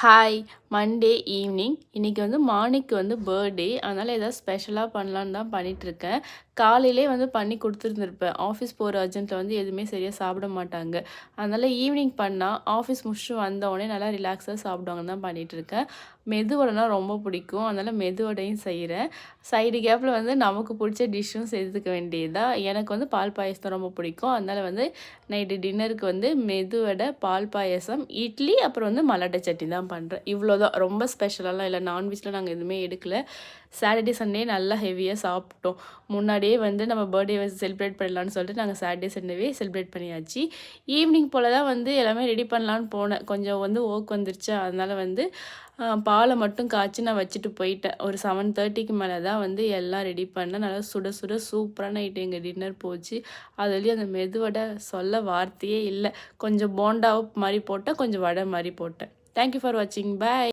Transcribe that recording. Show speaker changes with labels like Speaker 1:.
Speaker 1: Hi Monday evening இன்றைக்கி வந்து மார்னிங்க்கு வந்து பர்த்டே அதனால் ஏதாவது ஸ்பெஷலாக பண்ணலான்னு தான் பண்ணிகிட்ருக்கேன். காலையிலே வந்து பண்ணி கொடுத்துருந்துருப்பேன். ஆஃபீஸ் போகிற அர்ஜென்ட்டில் வந்து எதுவுமே சரியாக சாப்பிட மாட்டாங்க. அதனால் ஈவினிங் பண்ணால் ஆஃபீஸ் முடிச்சுட்டு வந்தோடனே நல்லா ரிலாக்ஸாக சாப்பிடுவாங்கன்னு தான் பண்ணிகிட்ருக்கேன். மெதுவடைனா ரொம்ப பிடிக்கும். அதனால் மெதுவடையும் செய்கிறேன். சைடு கேப்பில் வந்து நமக்கு பிடிச்ச டிஷ்ஷும் செஞ்சுக்க வேண்டியதுதான். எனக்கு வந்து பால் பாயசம் ரொம்ப பிடிக்கும். அதனால் வந்து நைட்டு டின்னருக்கு வந்து மெதுவடை, பால் பாயசம், இட்லி, அப்புறம் வந்து மல்லாட்டை சட்னி தான் பண்ணுறேன். இவ்வளோதான். ரொம்ப ஸ்பெஷலாலாம் இல்லை. நான்வெஜ்லாம் நாங்கள் எதுவுமே எடுக்கல. சாட்டர்டே சண்டே நல்லா ஹெவியாக சாப்பிட்டோம். முன்னாடியே வந்து நம்ம பர்த்டே செலிப்ரேட் பண்ணலான்னு சொல்லிட்டு நாங்கள் சாட்டர்டே சண்டேவே செலிப்ரேட் பண்ணியாச்சு. ஈவினிங் போல் தான் வந்து எல்லாமே ரெடி பண்ணலான்னு போனேன். கொஞ்சம் வந்து ஒர்க் வந்துருச்சு. அதனால் வந்து பாலை மட்டும் காய்ச்சி நான் வச்சுட்டு போயிட்டேன். ஒரு 7:30க்கு மேலே தான் வந்து எல்லாம் ரெடி பண்ணேன். நல்லா சுட சுட சூப்பராக நைட்டு எங்கள் டின்னர் போச்சு. அதுலேயும் அந்த மெதுவடை சொல்ல வார்த்தையே இல்லை. கொஞ்சம் போண்டா மாதிரி போட்டேன், கொஞ்சம் வடை மாதிரி போட்டேன். தேங்க்யூ ஃபார் வாட்சிங். பாய்.